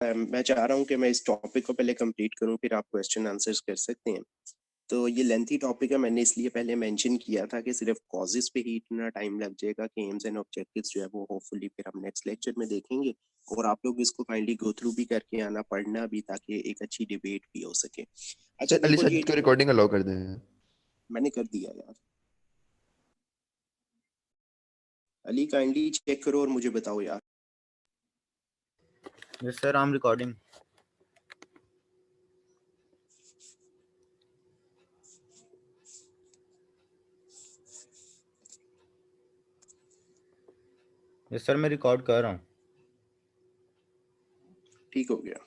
मैं चाह रहा हूँ कि मैं इस टॉपिक को पहले कंप्लीट करूँ, फिर आप क्वेश्चन आंसर्स कर सकते हैं। तो ये लेंथी टॉपिक है, मैंने इसलिए पहले मेंशन किया था कि सिर्फ कॉजेस पे ही इतना टाइम लग जाएगा कि एम्स एंड ऑब्जेक्टिव्स जो है वो होपफुली फिर हम नेक्स्ट लेक्चर में देखेंगे, और आप लोग इसको काइंडली गो थ्रू भी करके आना, पढ़ना भी, ताकि एक अच्छी डिबेट भी हो सके। अच्छा अली देखो, ये सर को जो रिकॉर्डिंग अलाउ कर दें। मैंने कर दिया यार, अली काइंडली चेक करो और मुझे बताओ यार। Yes, sir. I'm recording. Yes, sir. मैं रिकॉर्ड कर रहा हूँ। ठीक हो गया।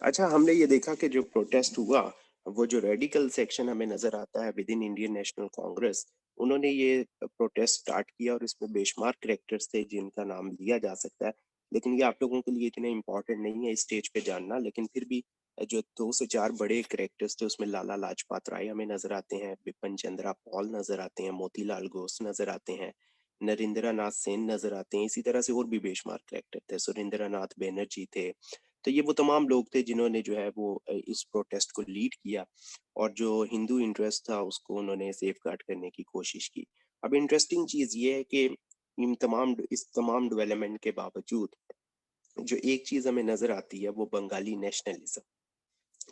अच्छा, हमने ये देखा कि जो प्रोटेस्ट हुआ, वो जो रेडिकल सेक्शन हमें नजर आता है with in Indian national Congress, उन्होंने ये प्रोटेस्ट स्टार्ट किया और इसमें बेशुमार कैरेक्टर्स थे जिनका नाम लिया जा सकता है, लेकिन ये आप लोगों के लिए इतने इम्पोर्टेंट नहीं है इस स्टेज पे जानना। लेकिन फिर भी जो 2 से 4 बड़े कैरेक्टर्स थे उसमें लाला लाजपत राय हमें नजर आते हैं, बिपिन चंद्रा पॉल नजर आते हैं, मोतीलाल घोष नजर आते हैं, नरेंद्र नाथ सेन नजर आते हैं, इसी तरह से और भी बेशुमार कैरेक्टर थे, सुरेंद्र नाथ बैनर्जी थे। तो ये वो तमाम लोग थे जिन्होंने जो है वो इस प्रोटेस्ट को लीड किया, और जो हिंदू इंटरेस्ट था उसको उन्होंने सेफ गार्ड करने की कोशिश की। अब इंटरेस्टिंग चीज ये है कि इस तमाम डेवलपमेंट के बावजूद जो एक चीज हमें नजर आती है वो बंगाली नेशनलिज्म।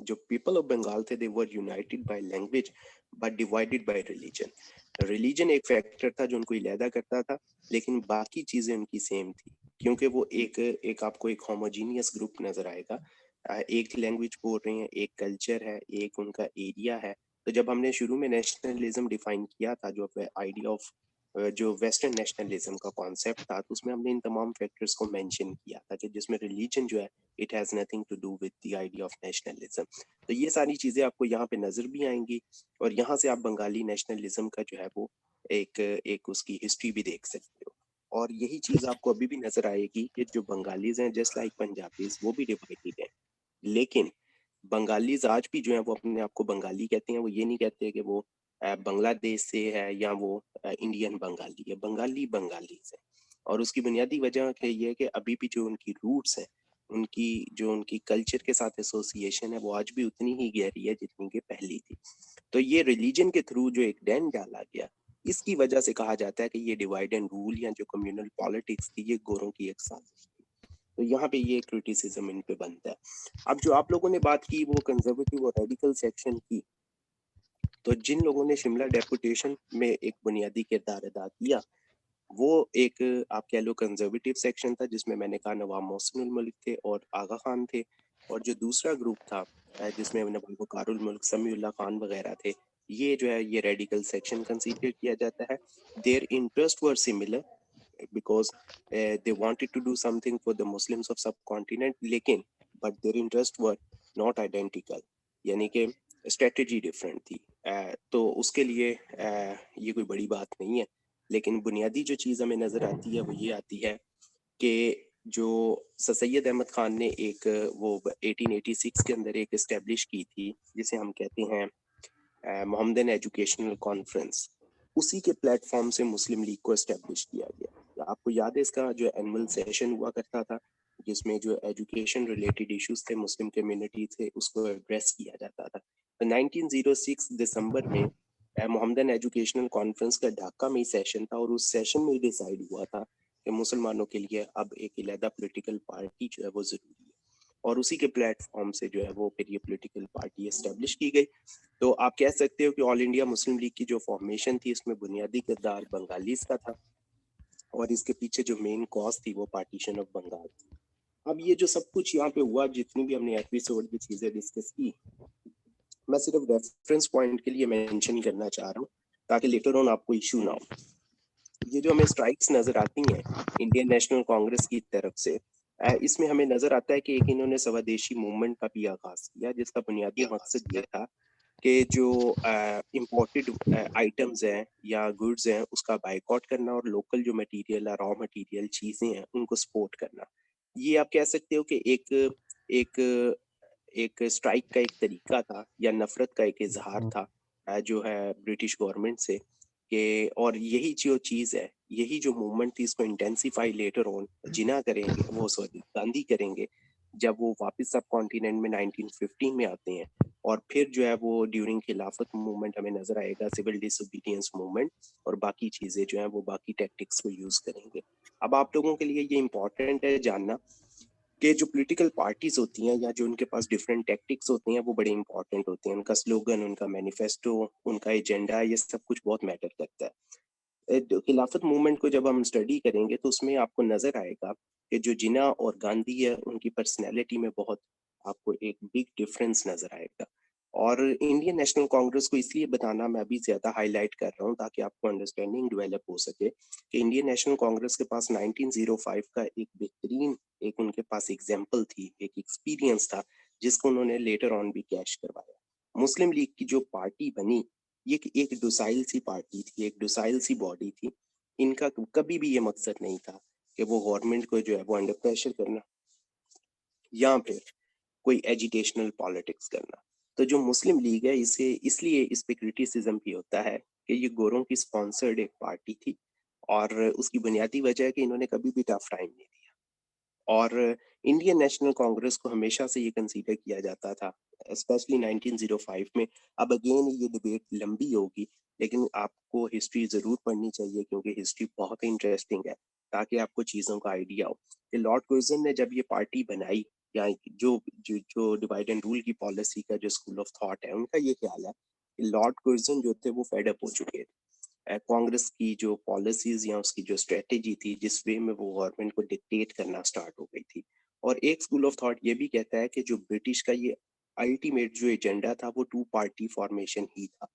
जो पीपल ऑफ बंगाल थे, they were united by language but divided by religion. Religion एक फैक्टर था जो उनको अलहदा करता था, लेकिन बाकी चीजें उनकी सेम थी, क्योंकि वो एक आपको एक होमोजीनियस ग्रुप नजर आएगा। एक लैंग्वेज बोल रहे हैं, एक कल्चर है, एक उनका एरिया है। तो जब हमने शुरू में नेशनलिज्म डिफाइन किया था, जो आइडिया ऑफ जो वेस्टर्न नेशनलिज्म का कॉन्सेप्ट था, तो उसमें हमने इन तमाम फैक्टर्स को मेंशन किया था कि जिसमें रिलीजन जो है it has nothing to do with the idea of nationalism. तो ये सारी चीजें आपको यहाँ पे नजर भी आएंगी, और यहाँ से आप बंगाली नेशनलिज्म का जो है वो एक एक उसकी हिस्ट्री भी देख सकते हो। और यही चीज आपको अभी भी नजर आएगी कि जो बंगालीज हैं जस्ट लाइक पंजाबीज, वो भी डिवाइडेड हैं। लेकिन बंगालीज आज भी जो है वो अपने आप को बंगाली कहते हैं, वो ये नहीं कहते कि वो बांग्लादेश से है या वो इंडियन बंगाली है। बंगाली बंगालीज है, और उसकी बुनियादी वजह ये है कि अभी भी जो उनकी रूट्स है, उनकी कल्चर के साथ एसोसिएशन है, वो आज भी उतनी ही गहरी है जितनी कि पहली थी। तो ये रिलीजन के थ्रू जो एक डैन डाला गया, इसकी वजह से कहा जाता है कि ये डिवाइड एंड रूल या जो कम्युनल पॉलिटिक्स थी, ये गोरों की एक साजिश थी। तो यहाँ पे ये क्रिटिसिज्म इन पे बनता है। अब जो आप लोगों ने बात की वो कंजर्वेटिव और रेडिकल सेक्शन की, तो जिन लोगों ने शिमला डेपुटेशन में एक बुनियादी किरदार अदा किया, वो एक आप कह लो कंजर्वेटिव सेक्शन था, जिसमें मैंने कहा नवाब मोहसिनुल मलिक थे और आगा खान थे। और जो दूसरा ग्रुप था जिसमें नवाब वकारुल मुल्क, समीउल्लाह खान वगैरह थे, ये जो है ये रेडिकल सेक्शन कंसीडर किया जाता है। Their interest were similar because they wanted to do something for the Muslims of subcontinent, लेकिन but their interest were not identical, यानी कि स्ट्रेटजी डिफरेंट थी। तो उसके लिए ये कोई बड़ी बात नहीं है, लेकिन बुनियादी जो चीज़ हमें नज़र आती है वो ये आती है कि जो सर सैयद अहमद खान ने एक वो 1886 के अंदर एक इस्टेब्लिश की थी, जिसे हम कहते हैं मोहम्मदन एजुकेशनल कॉन्फ्रेंस, उसी के प्लेटफॉर्म से मुस्लिम लीग को इस्टेब्लिश किया गया। आपको याद है इसका जो एनुअल सेशन हुआ करता था, जिसमें जो एजुकेशन रिलेटेड इश्यूज थे मुस्लिम कम्युनिटी थे उसको एड्रेस किया जाता था। तो 1906 दिसंबर में मोहम्मदन एजुकेशनल कॉन्फ्रेंस का ढाका में सेशन था, और उस सेशन में डिसाइड हुआ था कि मुसलमानों के लिए अब एक अलग पॉलिटिकल पार्टी जो है वो जरूरी है, और उसी के प्लेटफॉर्म से जो है वो फिर ये पॉलिटिकल पार्टी एस्टेब्लिश की गई। तो आप कह सकते हो कि ऑल इंडिया मुस्लिम लीग की जो फॉर्मेशन थी इसमें बुनियादी किरदार बंगालीज का था, और इसके पीछे जो मेन कॉज थी वो पार्टीशन ऑफ बंगाल थी। अब ये जो सब कुछ यहाँ पे हुआ, जितनी भी हमने एपिसोड की चीजें डिस्कस की, मैं सिर्फ रेफरेंस पॉइंट के लिए मेंशन करना चाह रहा हूँ ताकि लेटर ऑन आपको इशू ना हो। ये जो हमें स्ट्राइक्स नजर आती हैं इंडियन नेशनल कांग्रेस की तरफ से, इसमें हमें नजर आता है कि एक इन्होंने स्वदेशी मूवमेंट का भी आगाज किया, जिसका बुनियादी मकसद ये था कि जो इम्पोर्टेड आइटम्स हैं या गुड्स हैं उसका बाइकआउट करना और लोकल जो मटेरियल है, रॉ मटेरियल चीज़ें हैं, उनको सपोर्ट करना। ये आप कह सकते हो कि एक एक स्ट्राइक का एक तरीका था या नफ़रत का एक इज़हार था जो है ब्रिटिश गवर्नमेंट से कि और यही जो चीज़ है, यही जो मूवमेंट थी इसको इंटेंसिफ़ाई लेटर ऑन जिन्ना करेंगे, वो सॉरी गांधी करेंगे, जब वो वापस सब कॉन्टिनेंट में 1915 में आते हैं और फिर जो है वो ड्यूरिंग खिलाफत मूवमेंट हमें नज़र आएगा, सिविल डिसोबीडियंस मूवमेंट और बाकी चीज़ें जो हैं वो बाकी टैक्टिक्स को यूज़ करेंगे। अब आप लोगों के लिए ये इम्पोर्टेंट है जानना कि जो पॉलिटिकल पार्टीज होती हैं या जो उनके पास डिफरेंट टैक्टिक्स होती हैं वो बड़े इंपॉर्टेंट होते हैं। उनका स्लोगन, उनका मैनिफेस्टो, उनका एजेंडा, ये सब कुछ बहुत मैटर करता है। खिलाफत मूवमेंट को जब हम स्टडी करेंगे तो उसमें आपको नजर आएगा कि जो जिन्ना और गांधी है उनकी पर्सनैलिटी में बहुत आपको एक बिग डिफरेंस नजर आएगा। और इंडियन नेशनल कांग्रेस को इसलिए बताना मैं अभी ज्यादा हाईलाइट कर रहा हूँ ताकि आपको अंडरस्टैंडिंग डेवलप हो सके कि इंडियन नेशनल कांग्रेस के पास 1905 का एक बेहतरीन एक उनके पास एग्जाम्पल थी, एक एक्सपीरियंस था जिसको उन्होंने लेटर ऑन भी कैश करवाया। मुस्लिम लीग की जो पार्टी बनी ये एक डोसाइल सी पार्टी थी, एक डोसाइल सी बॉडी थी। इनका कभी भी ये मकसद नहीं था कि वो गवर्नमेंट को जो है वो अंडर प्रेशर करना या फिर कोई एजिटेशनल पॉलिटिक्स करना। तो जो मुस्लिम लीग है इसे इसलिए इस पे क्रिटिसिज्म भी होता है कि ये गोरों की स्पॉन्सर्ड एक पार्टी थी और उसकी बुनियादी वजह है कि इन्होंने कभी भी टफ टाइम नहीं दिया। और इंडियन नेशनल कांग्रेस को हमेशा से ये कंसीडर किया जाता था स्पेशली 1905 में। अब अगेन ये डिबेट लंबी होगी लेकिन आपको हिस्ट्री जरूर पढ़नी चाहिए क्योंकि हिस्ट्री बहुत इंटरेस्टिंग है ताकि आपको चीज़ों का आइडिया हो कि लॉर्ड कुर्जन ने जब ये पार्टी बनाई या जो जो जो डिवाइड एंड रूल की पॉलिसी का जो स्कूल ऑफ थॉट है उनका ये ख्याल है कि लॉर्ड कुर्जन जो थे वो फेड अप हो चुके थे कांग्रेस की जो पॉलिसीज या उसकी जो स्ट्रेटेजी थी जिस वे में वो गवर्नमेंट को डिक्टेट करना स्टार्ट हो गई थी। और एक स्कूल ऑफ थॉट ये भी कहता है कि जो ब्रिटिश का ये अल्टीमेट जो एजेंडा था वो टू पार्टी फॉर्मेशन ही था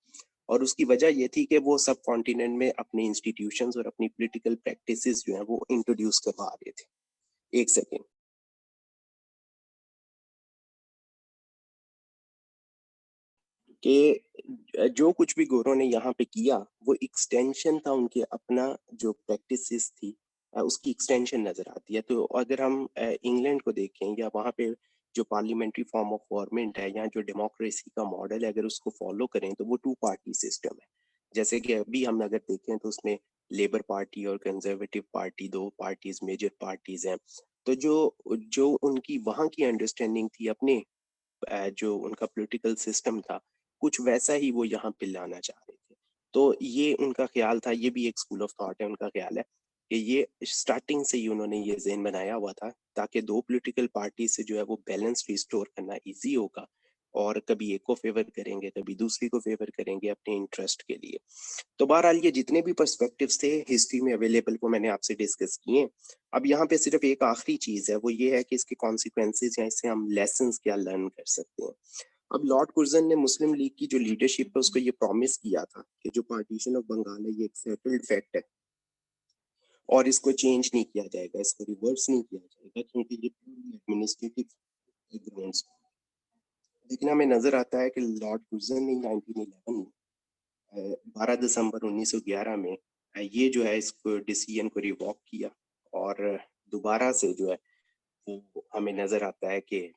और उसकी वजह ये थी कि वो सब कॉन्टिनेंट में अपने इंस्टीट्यूशंस और अपनी पॉलिटिकल प्रैक्टिसेस जो है वो इंट्रोड्यूस करवा रहे थे। एक सेकेंड। कि जो कुछ भी गोरों ने यहाँ पे किया वो एक्सटेंशन था उनके अपना जो प्रैक्टिसेस थी उसकी एक्सटेंशन नजर आती है। तो अगर हम इंग्लैंड को देखें या वहाँ पे जो पार्लियामेंट्री फॉर्म ऑफ गवर्नमेंट है या जो डेमोक्रेसी का मॉडल है अगर उसको फॉलो करें तो वो टू पार्टी सिस्टम है। जैसे कि अभी हम अगर देखें तो उसमें लेबर पार्टी और कंजर्वेटिव पार्टी दो पार्टीज मेजर पार्टीज हैं। तो जो जो उनकी वहाँ की अंडरस्टैंडिंग थी अपने जो उनका पॉलिटिकल सिस्टम था कुछ वैसा ही वो यहाँ पे लाना चाह रहे थे। तो ये उनका ख्याल था, ये भी एक स्कूल ऑफ थॉट है, उनका ख्याल है कि ये स्टार्टिंग से ही उन्होंने ये ज़हन बनाया हुआ था ताकि दो पॉलिटिकल पार्टी से जो है वो बैलेंस रिस्टोर करना इजी होगा और कभी एक को फेवर करेंगे कभी दूसरी को फेवर करेंगे अपने इंटरेस्ट के लिए। तो बहरहाल ये जितने भी पर्सपेक्टिव्स थे हिस्ट्री में अवेलेबल वो मैंने आपसे डिस्कस किए। अब यहाँ पे सिर्फ एक आखिरी चीज है वो ये है कि इसके कॉन्सिक्वेंसेज या इससे हम लेसन क्या लर्न कर सकते हैं। अब लॉर्ड कुर्जन ने मुस्लिम लीग की जो लीडरशिप है उसको ये प्रॉमिस किया था कि जो पार्टीशन ऑफ बंगाल है ये एक सेटल्ड फैक्ट है और इसको चेंज नहीं किया जाएगा, इसको रिवर्स नहीं किया जाएगा क्योंकि ये एडमिनिस्ट्रेटिव एग्रीमेंट्स। लेकिन हमें नजर आता है कि लॉर्ड कुर्जन ने 1911 में 12 दिसंबर 1911 में ये जो है इसको डिसीजन को रिवॉक किया और दोबारा से जो है वो हमें नजर आता है कि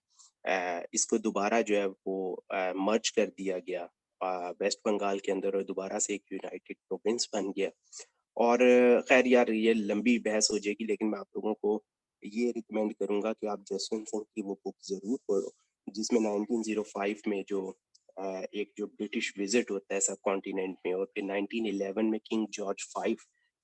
इसको दोबारा जो है वो मर्ज कर दिया गया वेस्ट बंगाल के अंदर और दोबारा से एक यूनाइटेड प्रोविंस बन गया। और खैर यार ये लंबी बहस हो जाएगी लेकिन मैं आप लोगों को ये रिकमेंड करूंगा कि आप जसवंत सिंह की वो बुक जरूर पढ़ो जिसमें 1905 में जो एक जो ब्रिटिश विजिट होता है सब कॉन्टिनेंट में और फिर 1911 में किंग जॉर्ज फाइव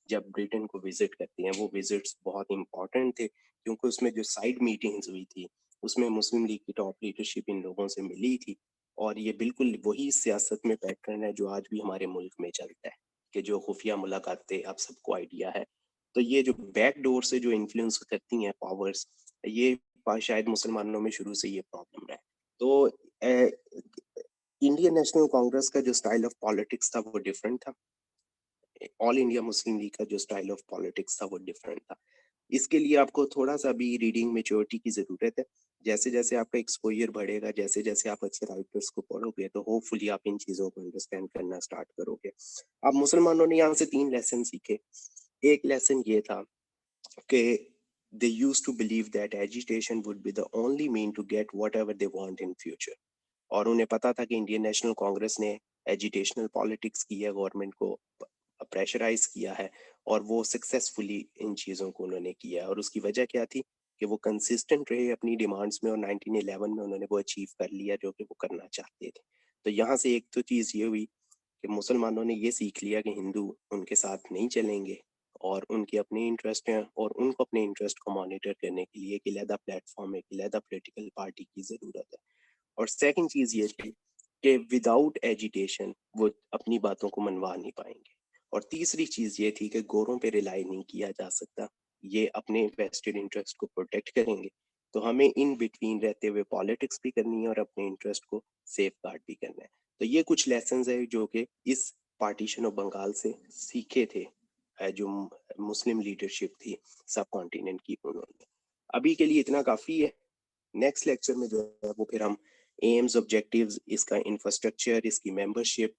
जब ब्रिटेन को विजिट करते हैं वो विजिट्स बहुत इंपॉर्टेंट थे क्योंकि उसमें जो साइड मीटिंग्स हुई थी उसमें मुस्लिम लीग की टॉप लीडरशिप इन लोगों से मिली थी। और ये बिल्कुल वही सियासत में पैटर्न है जो आज भी हमारे मुल्क में चलता है कि जो खुफिया मुलाकातें आप सबको आइडिया है। तो ये जो बैक डोर से जो इन्फ्लुएंस करती हैं पावर्स ये शायद मुसलमानों में शुरू से ये प्रॉब्लम है। तो इंडियन नेशनल कांग्रेस का जो स्टाइल ऑफ पॉलिटिक्स था वो डिफरेंट था। ऑल इंडिया मुस्लिम लीग का जो स्टाइल ऑफ पॉलिटिक्स था वो डिफरेंट था। इसके लिए आपको थोड़ा-सा भी रीडिंग मैच्योरिटी की ज़रूरत है। जैसे-जैसे आपका एक्सपोज़र बढ़ेगा, जैसे-जैसे आप अच्छे राइटर्स को पढ़ोगे, तो होपफुली आप इन चीज़ों को अंडरस्टैंड करना स्टार्ट करोगे। अब मुसलमानों ने यहाँ से 3 लेसन सीखे। एक लेसन ये था कि they used to believe that agitation would be the only mean to get whatever they want in future. और उन्हें पता था कि इंडियन नेशनल कांग्रेस ने एजिटेशनल पॉलिटिक्स की है, गवर्नमेंट को प्रेशराइज किया है और वो सक्सेसफुली इन चीज़ों को उन्होंने किया है। और उसकी वजह क्या थी कि वो कंसिस्टेंट रहे अपनी डिमांड्स में और 1911 में उन्होंने वो अचीव कर लिया जो कि वो करना चाहते थे। तो यहाँ से एक तो चीज़ ये हुई कि मुसलमानों ने ये सीख लिया कि हिंदू उनके साथ नहीं चलेंगे और उनके अपने इंटरेस्ट हैं और उनको अपने इंटरेस्ट को मॉनिटर करने के लिए एक अलहदा प्लेटफॉर्म, एक अलहदा पॉलिटिकल पार्टी की ज़रूरत है। और सेकंड चीज़ ये थी कि विदाउट एजिटेशन वो अपनी बातों को मनवा नहीं पाएंगे। और तीसरी चीज़ ये थी कि गोरों पे रिलाई नहीं किया जा सकता, ये अपने वेस्टेड इंटरेस्ट को प्रोटेक्ट करेंगे। तो हमें इन बिटवीन रहते हुए पॉलिटिक्स भी करनी है और अपने इंटरेस्ट को सेफ गार्ड भी करना है। तो ये कुछ लेसन है जो कि इस पार्टीशन ऑफ बंगाल से सीखे थे, जो मुस्लिम लीडरशिप थी सब कॉन्टिनेंट की, उन्होंने। अभी के लिए इतना काफ़ी है। नेक्स्ट लेक्चर में जो है वो फिर हम एम्स, ऑब्जेक्टिव्स, इसका इंफ्रास्ट्रक्चर, इसकी मेंबरशिप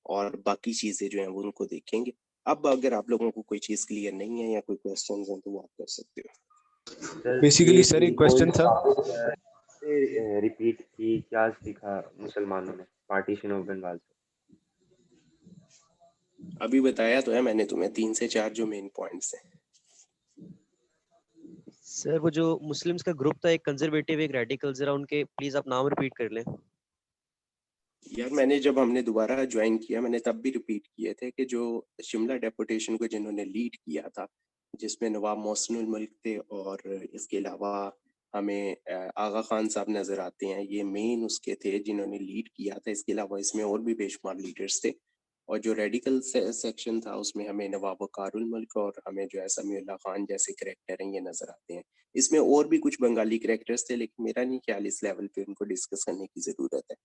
और बाकी चीज़ें जो हैं वो उनको देखेंगे। अब अगर आप लोगों को कोई चीज़ क्लियर नहीं है या कोई क्वेश्चंस हैं तो वो आप कर सकते हो। बेसिकली सर एक क्वेश्चन था, रिपीट की क्या सीखा मुसलमानों ने पार्टीशन ऑफ बंगाल से? अभी बताया तो है मैंने तुम्हें 3 से 4 जो मेन पॉइंट्स हैं। सर वो जो मुस्लिम्स का ग्रुप था, एक कंजर्वेटिव एक रेडिकल, जरा उनके प्लीज आप नाम रिपीट कर लें। यार मैंने जब हमने दोबारा ज्वाइन किया मैंने तब भी रिपीट किए थे कि जो शिमला डेपुटेशन को जिन्होंने लीड किया था, जिसमें नवाब मोहसिनुल मुल्क थे और इसके अलावा हमें आगा खान साहब नज़र आते हैं, ये मेन उसके थे जिन्होंने लीड किया था। इसके अलावा इसमें और भी बेशुमार लीडर्स थे। और जो रेडिकल सेक्शन था उसमें हमें नवाब वकारुल मुल्क और हमें जो है समीउल्लाह खान जैसे करेक्टर हैं ये नज़र आते हैं। इसमें और भी कुछ बंगाली करेक्टर्स थे लेकिन मेरा नहीं ख्याल इस लेवल पे उनको डिस्कस करने की ज़रूरत है।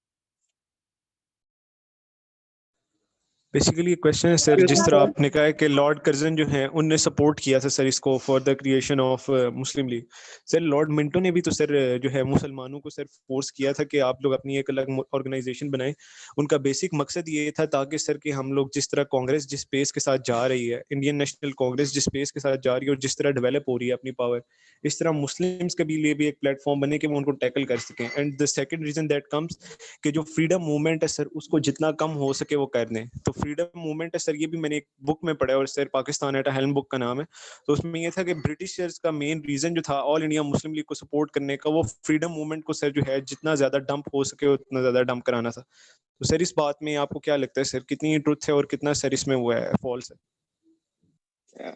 बेसिकली क्वेश्चन है सर, जिस तरह आपने कहा है कि लॉर्ड कर्जन जो है उनने सपोर्ट किया था सर इसको for the creation of Muslim league. Sir Lord Minto ने भी तो सर जो है मुसलमानों को सर फोर्स किया था कि आप लोग अपनी एक अलग ऑर्गेनाइजेशन बनाएं। उनका बेसिक मकसद ये था ताकि सर कि हम लोग जिस तरह कांग्रेस जिस पेस के साथ जा रही है, इंडियन नेशनल कांग्रेस जिस पेस के साथ जा रही है और जिस तरह डेवलप हो रही है अपनी पावर, इस तरह मुस्लिम्स के भी लिए भी एक प्लेटफॉर्म बने कि वो उनको टैकल कर सकें। And the second reason that comes कि जो फ्रीडम मूवमेंट है सर उसको जितना कम हो सके वो कर दें। तो फ्रीडम मूवमेंट है सर, ये भी मैंने एक बुक में पढ़ा है और sir Pakistan at helm book का नाम है। तो उसमें ये था कि ब्रिटिशर्स का मेन रीजन जो था ऑल इंडिया मुस्लिम लीग को सपोर्ट करने का, वो फ्रीडम मूवमेंट को सर जो है जितना ज्यादा डंप हो सके उतना ज्यादा डंप कराना था। तो सर इस बात में आपको क्या लगता है सर, कितनी ट्रुथ है और कितना सर इसमें वो है फॉल्स है?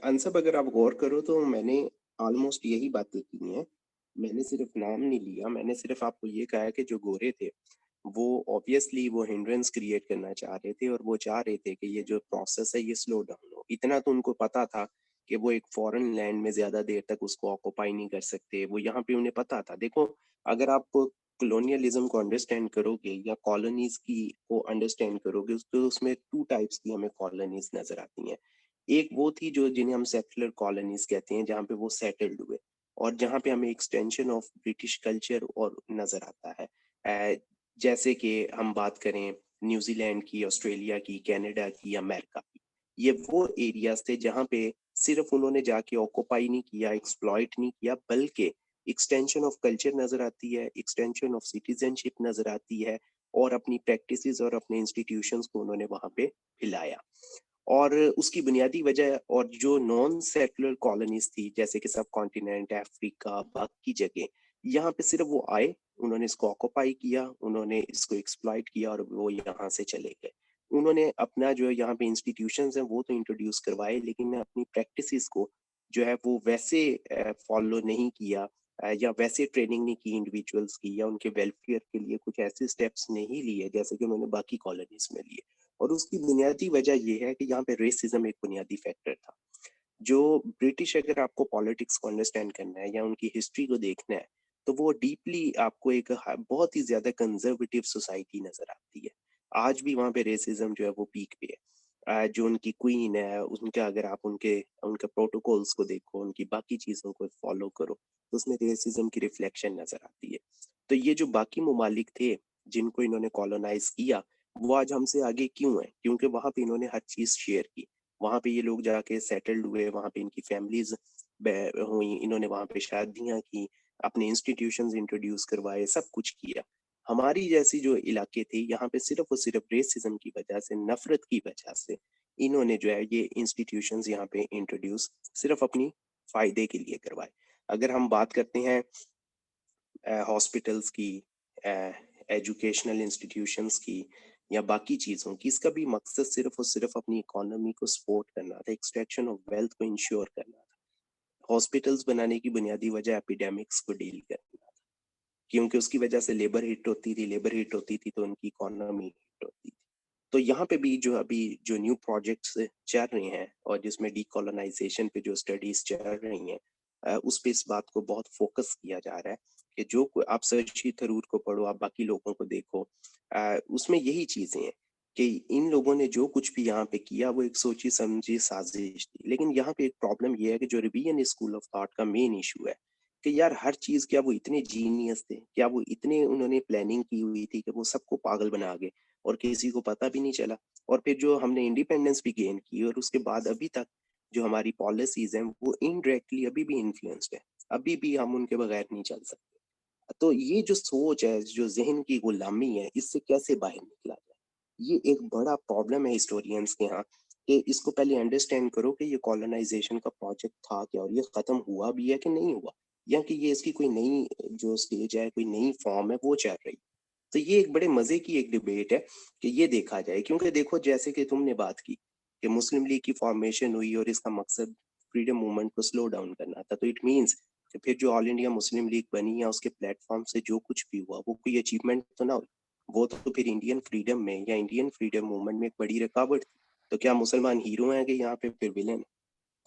अंसब अगर आप गौर करो तो मैंने ऑलमोस्ट यही बातें की हैं। मैंने सिर्फ नाम नहीं लिया, मैंने सिर्फ आपको ये कहा है कि जो गोरे थे वो ऑब्वियसली वो हिंड्रेंस क्रिएट करना चाह रहे थे और वो चाह रहे थे कि ये जो प्रोसेस है ये स्लो डाउन हो। इतना तो उनको पता था कि वो एक फॉरेन लैंड में ज्यादा देर तक उसको ऑक्युपाई नहीं कर सकते, वो यहाँ पे उन्हें पता था। देखो, अगर आप कॉलोनियलिज्म को अंडरस्टैंड करोगे या कॉलोनीज की को अंडरस्टैंड करोगे तो उसमें 2 टाइप्स की हमें कॉलोनीज नजर आती हैं। एक वो थी जो जिन्हें हम सेटलर कॉलोनीज कहते हैं, जहाँ पे वो सेटल्ड हुए और जहाँ पे हमें एक्सटेंशन ऑफ ब्रिटिश कल्चर और नजर आता है। जैसे कि हम बात करें न्यूजीलैंड की, ऑस्ट्रेलिया की, कनाडा की, अमेरिका की, ये वो एरियाज थे जहाँ पे सिर्फ उन्होंने जाके ऑक्युपाई नहीं किया, एक्सप्लॉइट नहीं किया, बल्कि एक्सटेंशन ऑफ कल्चर नजर आती है, एक्सटेंशन ऑफ सिटीजनशिप नजर आती है और अपनी प्रैक्टिसेस और अपने इंस्टीट्यूशंस को उन्होंने वहां पे फैलाया। और उसकी बुनियादी वजह और जो नॉन सेटलर कॉलोनीज थी जैसे कि सब कॉन्टिनेंट, अफ्रीका, बाकी जगह, यहाँ पे सिर्फ वो आए, उन्होंने इसको ऑक्युपाई किया, उन्होंने इसको एक्सप्लॉइट किया और वो यहाँ से चले गए। उन्होंने अपना जो यहाँ पे इंस्टीट्यूशंस हैं वो तो इंट्रोड्यूस करवाए लेकिन अपनी प्रैक्टिसेस को जो है वो वैसे फॉलो नहीं किया, या वैसे ट्रेनिंग नहीं की इंडिविजुअल्स की, या उनके वेलफेयर के लिए कुछ ऐसे स्टेप्स नहीं लिए जैसे कि उन्होंने बाकी कॉलोनीज में लिए। और उसकी बुनियादी वजह ये है कि यहाँ पे रेसिज्म एक बुनियादी फैक्टर था। जो ब्रिटिश, अगर आपको पॉलिटिक्स को अंडरस्टैंड करना है या उनकी हिस्ट्री को देखना है तो वो डीपली आपको एक बहुत ही ज्यादा कंजर्वेटिव सोसाइटी नजर आती है। आज भी वहाँ पे रेसिज्म जो है वो पीक पे है। जो उनकी क्वीन है, उनका अगर आप उनके उनके प्रोटोकॉल्स को देखो, उनकी बाकी चीजों को फॉलो करो, तो उसमें रेसिज्म की रिफ्लेक्शन नजर आती है। तो ये जो बाकी ममालिक थे जिनको इन्होंने कॉलोनाइज किया, वो आज हमसे आगे क्यों है? क्योंकि वहां पे इन्होंने हर चीज शेयर की, वहां पे ये लोग जाके सेटल्ड हुए, वहां पे इनकी फैमिलीज हुई, इन्होंने वहां पे शादियां की, अपने इंस्टीट्यूशंस इंट्रोड्यूस करवाए, सब कुछ किया। हमारी जैसी जो इलाके थे, यहाँ पे सिर्फ और सिर्फ रेसिज्म की वजह से, नफरत की वजह से इन्होंने जो है ये इंस्टीट्यूशंस यहाँ पे इंट्रोड्यूस सिर्फ अपनी फायदे के लिए करवाए। अगर हम बात करते हैं हॉस्पिटल्स की, एजुकेशनल इंस्टीट्यूशंस की, या बाकी चीजों की, इसका भी मकसद सिर्फ और सिर्फ अपनी इकोनॉमी को सपोर्ट करना था, एक्सट्रैक्शन ऑफ वेल्थ को इंश्योर करना था। हॉस्पिटल्स बनाने की बुनियादी वजह एपिडेमिक्स को डील करना था, क्योंकि उसकी वजह से लेबर हिट होती थी, लेबर हिट होती थी तो उनकी इकोनॉमी हिट होती थी। तो यहाँ पे भी जो अभी जो न्यू प्रोजेक्ट्स चल रहे हैं और जिसमें डीकोलोनाइजेशन पे जो स्टडीज चल रही हैं, उस पे इस बात को बहुत फोकस किया जा रहा है कि जो आप सर्ची थरूर को पढ़ो, आप बाकी लोगों को देखो, उसमें यही चीजें हैं कि इन लोगों ने जो कुछ भी यहाँ पे किया वो एक सोची समझी साजिश थी। लेकिन यहाँ पे एक प्रॉब्लम ये है कि जो रिवीजन स्कूल ऑफ थॉट का मेन इशू है कि यार हर चीज, क्या वो इतने जीनियस थे, क्या वो इतने उन्होंने प्लानिंग की हुई थी कि वो सबको पागल बना गए और किसी को पता भी नहीं चला? और फिर जो हमने इंडिपेंडेंस भी गेन की और उसके बाद अभी तक जो हमारी पॉलिसीज हैं वो इनडायरेक्टली अभी भी इन्फ्लुएंस्ड है, अभी भी हम उनके बगैर नहीं चल सकते। तो ये जो सोच है, जो जहन की गुलामी है, इससे कैसे बाहर निकला जाए? ये एक बड़ा प्रॉब्लम है हिस्टोरियंस के यहाँ, कि इसको पहले अंडरस्टैंड करो कि ये कॉलोनाइजेशन का प्रोजेक्ट था क्या, और ये खत्म हुआ भी है कि नहीं हुआ, या कि ये इसकी कोई नई जो स्टेज है, कोई नई फॉर्म है वो चल रही। तो ये एक बड़े मजे की एक डिबेट है कि ये देखा जाए, क्योंकि देखो जैसे कि तुमने बात की कि मुस्लिम लीग की फॉर्मेशन हुई और इसका मकसद फ्रीडम मूवमेंट को स्लो डाउन करना था, तो इट मींस कि फिर जो ऑल इंडिया मुस्लिम लीग बनी या उसके प्लेटफॉर्म से जो कुछ भी हुआ वो कोई अचीवमेंट तो ना हुई, वो तो फिर इंडियन फ्रीडम में या इंडियन फ्रीडम मूवमेंट में एक बड़ी रुकावट थी। तो क्या मुसलमान हीरो हैं कि यहाँ पे फिर विलेन है?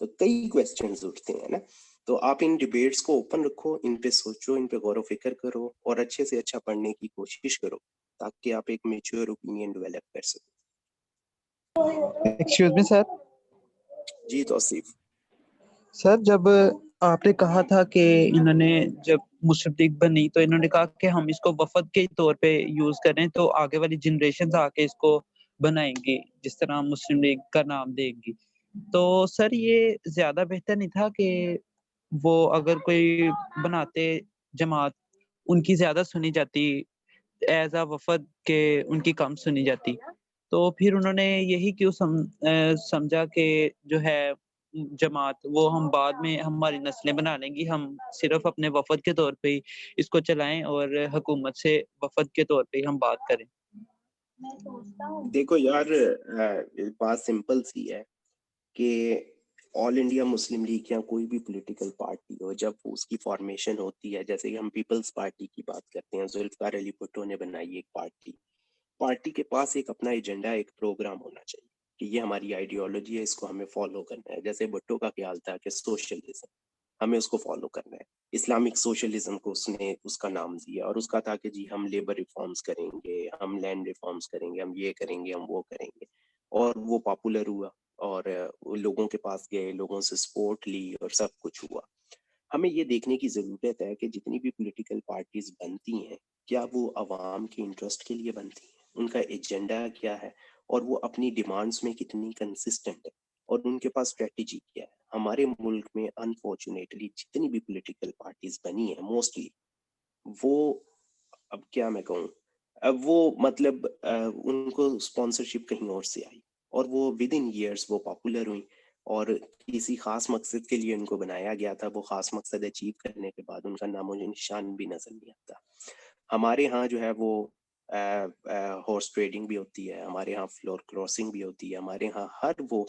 तो कई क्वेश्चंस उठते हैं ना। तो आप इन डिबेट्स को ओपन रखो, इन पे सोचो, इन पे गौर फिक्र करो और अच्छे से अच्छा पढ़ने की कोशिश करो, ताकि आप एक मेच्योर ओपिनियन डेवलप कर सको। Excuse me sir. जी तौसीफ। सर, जब आपने कहा था कि इन्होंने जब मुस्लिम लीग बनी तो इन्होंने कहा कि हम इसको वफद के तौर पे यूज करें तो आगे वाली जनरेशन आके इसको बनाएंगी, जिस तरह मुस्लिम लीग का नाम देंगी। तो सर ये ज्यादा बेहतर नहीं था कि वो अगर कोई बनाते जमात, उनकी ज्यादा सुनी जाती एज अ वफद के, उनकी कम सुनी जाती? तो फिर उन्होंने यही क्यों समझा कि जो है जमात वो हम बाद में हमारी नस्लें बना लेंगी, हम सिर्फ अपने वफद के तौर पे ही इसको चलाएं और हुकूमत से वफद के तौर पे ही हम बात करें। देखो यार, बात सिंपल सी है कि ऑल इंडिया मुस्लिम लीग या कोई भी पॉलिटिकल पार्टी हो, जब उसकी फॉर्मेशन होती है, जैसे कि हम पीपल्स पार्टी की बात करते हैं, जुल्फकार अली भुट्टो ने बनाई एक पार्टी, पार्टी के पास एक अपना एजेंडा, एक प्रोग्राम होना चाहिए कि ये हमारी आइडियोलॉजी है, इसको हमें फॉलो करना है। जैसे भुट्टो का ख्याल था कि सोशलिज्म, हमें उसको फॉलो करना है। इस्लामिक सोशलिज्म को उसने उसका नाम दिया और उसका था कि जी हम लेबर रिफॉर्म्स करेंगे, हम लैंड रिफॉर्म्स करेंगे, हम ये करेंगे, हम वो करेंगे। और वो पॉपुलर हुआ और वो लोगों के पास गए, लोगों से सपोर्ट ली और सब कुछ हुआ। हमें ये देखने की जरूरत है कि जितनी भी पॉलिटिकल पार्टीज बनती हैं, क्या वो अवाम के इंटरेस्ट के लिए बनती हैं, उनका एजेंडा क्या है, और वो अपनी डिमांड्स में कितनी कंसिस्टेंट है, और उनके पास स्ट्रेटेजी क्या है। हमारे मुल्क में अनफॉर्चुनेटली जितनी भी पॉलिटिकल पार्टीज बनी है मोस्टली, वो, अब क्या मैं कहूँ, अब वो मतलब उनको स्पॉन्सरशिप कहीं और से आई और वो विद इन ईयर्स वो पॉपुलर हुई, और किसी खास मकसद के लिए उनको बनाया गया था। वो खास मकसद अचीव करने के बाद उनका नामो निशान भी नजर नहीं आता। हमारे यहाँ जो है वो हॉर्स ट्रेडिंग भी होती है, हमारे यहाँ फ्लोर क्रॉसिंग भी होती है, हमारे यहाँ हर वो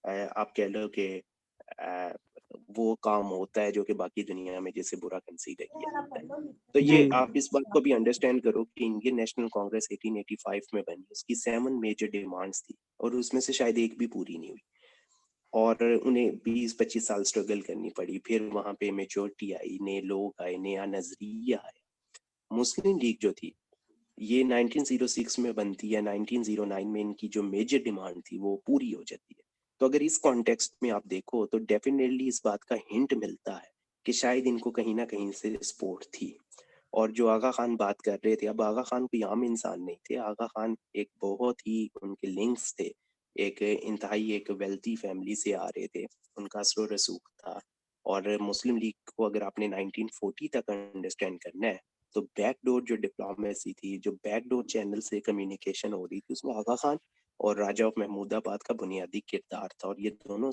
आप कह लो कि वो काम होता है जो कि बाकी दुनिया में जैसे बुरा कंसीडर किया जाता है। तो ये जी। आप इस बात को भी अंडरस्टैंड करो कि इंडियन नेशनल कांग्रेस 1885 में बनी, उसकी 7 मेजर डिमांड्स थी और उसमें से शायद एक भी पूरी नहीं हुई, और उन्हें 20-25 साल स्ट्रगल करनी पड़ी। फिर वहां पे मेच्योरिटी आई, नए लोग आए, नया नजरिया आया। मुस्लिम लीग जो थी ये 1906 में बनती है, 1909 में इनकी जो मेजर डिमांड थी वो पूरी हो जाती है। तो अगर इस कॉन्टेक्स्ट में आप देखो तो डेफिनेटली इस बात का हिंट मिलता है कि शायद इनको कहीं ना कहीं से सपोर्ट थी। और जो आगा खान बात कर रहे थे, अब आगा खान कोई आम इंसान नहीं थे, आगा खान एक बहुत ही उनके लिंक्स थे, एक इंतहाई एक वेल्थी फैमिली से आ रहे थे, उनका असर रसूख था। और मुस्लिम लीग को अगर आपने 1940 तक अंडरस्टैंड करना है तो बैकडोर जो डिप्लोमेसी थी, जो बैकडोर चैनल से कम्युनिकेशन हो रही थी, उसमें आगा खान और राजा ऑफ महमूदाबाद का बुनियादी किरदार था। और ये दोनों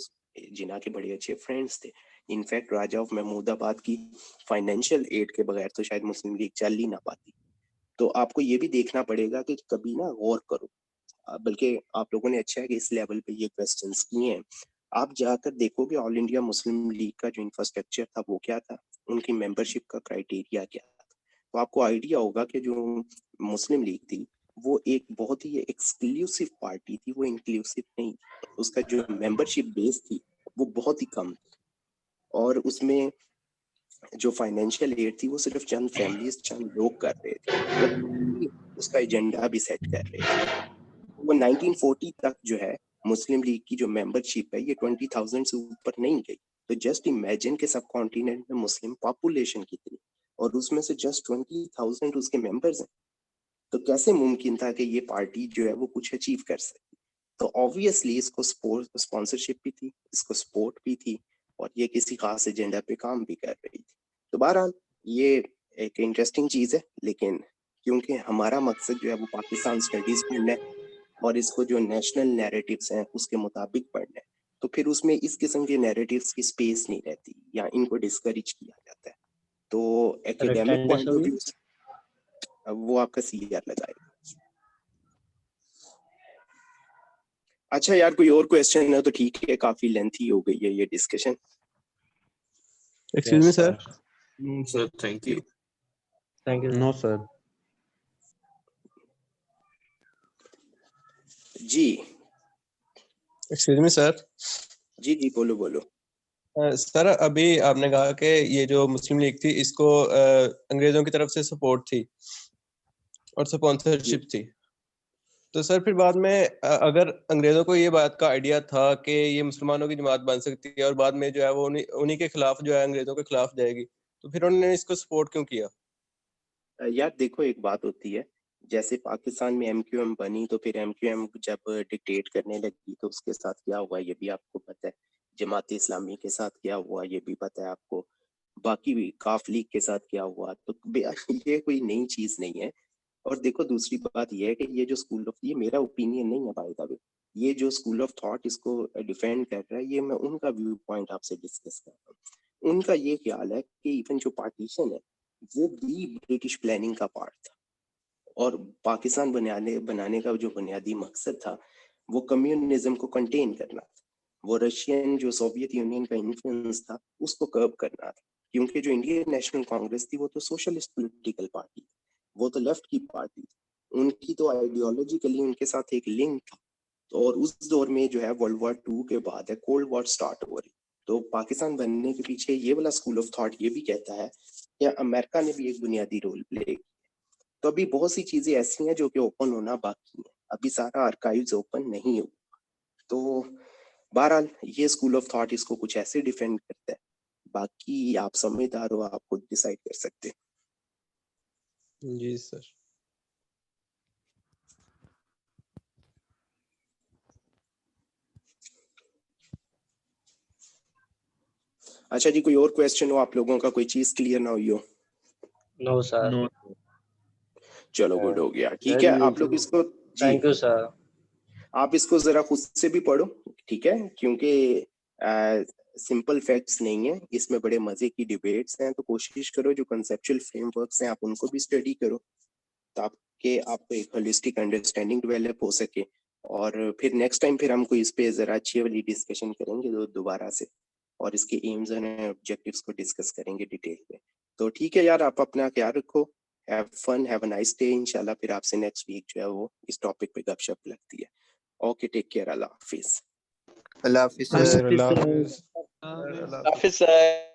जिना के बड़े अच्छे फ्रेंड्स थे। इनफैक्ट राजा ऑफ महमूदाबाद की फाइनेंशियल एड के बगैर तो शायद मुस्लिम लीग चल ही ना पाती। तो आपको ये भी देखना पड़ेगा कि कभी ना गौर करो, बल्कि आप लोगों ने अच्छा है कि इस लेवल पे ये क्वेश्चंस किए हैं। आप जाकर देखोगे ऑल इंडिया मुस्लिम लीग का जो इंफ्रास्ट्रक्चर था वो क्या था, उनकी मेंबरशिप का क्राइटेरिया क्या था, तो आपको आइडिया होगा कि जो मुस्लिम लीग थी वो एक बहुत ही एक्सक्लूसिव पार्टी थी, वो इंक्लूसिव नहीं। उसका जो मेंबरशिप बेस थी वो बहुत ही कम थी, और उसमें जो फाइनेंशियल एड थी वो सिर्फ चंद फैमिलीज, चंद लोग कर रहे थे, और उसका एजेंडा भी सेट कर रहे थे। वो 1940 तक जो है मुस्लिम लीग की जो मेंबरशिप है ये 20,000 से ऊपर नहीं गई। तो जस्ट इमेजिन के सब कॉन्टिनेंट में मुस्लिम पॉपुलेशन कितनी, और उसमें से जस्ट 20,000 उसके मेंबर्स हैं। तो कैसे मुमकिन था कि ये पार्टी जो है वो कुछ अचीव कर सके। तो ऑब्वियसली इसको स्पॉन्सरशिप भी थी, इसको सपोर्ट भी थी, और ये किसी खास एजेंडा पे काम भी कर रही थी। तो बहरहाल ये एक इंटरेस्टिंग चीज है, लेकिन क्योंकि हमारा मकसद जो है वो पाकिस्तान स्टडीज पढ़ना है और इसको जो नेशनल नैरेटिव्स हैं उसके मुताबिक पढ़ना है, तो फिर उसमें इस किस्म के नैरेटिव्स की स्पेस नहीं रहती या इनको डिस्करेज किया जाता है। तो एकेडमिक पॉइंट ऑफ व्यू वो आपका सीआर लगाएगा। अच्छा यार, कोई और क्वेश्चन है तो ठीक है, काफी लेंथी हो गई है ये discussion. Excuse me sir. Sir thank you. Thank you. No sir. जी एक्सक्यूज मी सर। जी जी बोलो बोलो। सर अभी आपने कहा कि ये जो मुस्लिम लीग थी इसको अंग्रेजों की तरफ से सपोर्ट थी और स्पॉन्सरशिप थी, तो सर फिर बाद में अगर अंग्रेजों को ये बात का आइडिया था कि ये मुसलमानों की जमात बन सकती है और बाद में जो है वो उन्हीं के खिलाफ जो है अंग्रेजों के खिलाफ जाएगी, तो फिर उन्होंने इसको सपोर्ट क्यों किया? यार देखो, एक बात होती है, जैसे पाकिस्तान में एमक्यूएम बनी तो फिर एमक्यूएम जब डिक्टेट करने लगी तो उसके साथ क्या हुआ ये भी आपको पता है, जमात इस्लामी के साथ क्या हुआ ये भी पता है आपको, बाकी भी काफ लीग के साथ क्या हुआ, तो ये कोई नई चीज नहीं है। और देखो दूसरी बात ये है कि ये जो स्कूल ऑफ, ये मेरा ओपिनियन नहीं है बाय द वे, ये जो स्कूल ऑफ थॉट इसको डिफेंड कर रहा है, ये मैं उनका व्यू पॉइंट आपसे डिस्कस कर रहा हूँ। उनका ये ख्याल है कि इवन जो पार्टीशन है वो भी ब्रिटिश प्लानिंग का पार्ट था, और पाकिस्तान बनाने का जो बुनियादी मकसद था वो कम्युनिज्म को कंटेन करना था, वो रशियन जो सोवियत यूनियन का इन्फ्लुएंस था उसको कर्ब करना था। क्योंकि जो इंडियन नेशनल कांग्रेस थी वो तो सोशलिस्ट पॉलिटिकल पार्टी, वो तो लेफ्ट की पार्टी थी, उनकी तो आइडियोलॉजिकली उनके साथ एक लिंक था। और उस दौर में जो है वर्ल्ड वॉर 2 के बाद है, कोल्ड वॉर स्टार्ट हो रही, तो पाकिस्तान बनने के पीछे ये वाला स्कूल ऑफ थॉट ये भी कहता है कि अमेरिका ने भी एक बुनियादी रोल प्ले किया। तो अभी बहुत सी चीजें ऐसी हैं जो कि ओपन होना बाकी है, अभी सारा आर्काइव्स ओपन नहीं हुआ। तो बहरहाल ये स्कूल ऑफ थॉट इसको कुछ ऐसे डिफेंड करता है, बाकी आप समझदार हो, आप खुद डिसाइड कर सकते हैं। जी सर। अच्छा जी, कोई और क्वेश्चन हो आप लोगों का, कोई चीज क्लियर ना हुई हो? No sir. चलो गुड हो गया, ठीक है। आप लोग इसको थैंक यू सर। आप इसको जरा खुद से भी पढ़ो, ठीक है, क्योंकि सिंपल फैक्ट्स नहीं है इसमें, बड़े मजे की डिबेट्स हैं, तो कोशिश करो जो कंसेप्चुअल फ्रेमवर्क्स हैं आप उनको भी स्टडी करो ताकि आपको एक होलिस्टिक अंडरस्टैंडिंग डेवलप हो सके। और फिर नेक्स्ट टाइम फिर हम कोई इस पे जरा अच्छी वाली डिस्कशन करेंगे दोबारा से, और इसके एम्स एंड ऑब्जेक्टिव्स को डिस्कस करेंगे डिटेल में। तो ठीक है यार, आप अपना ख्याल रखो, have fun, have a nice day. इंशाल्लाह फिर आपसे नेक्स्ट वीक जो है वो इस टॉपिक पे गपशप लगती है। ओके, टेक केयर, अल्लाह हाफिज। अल्लाह हाफिज़ सर सर। अल्लाह हाफिज़। अल्लाह हाफिज़ सर।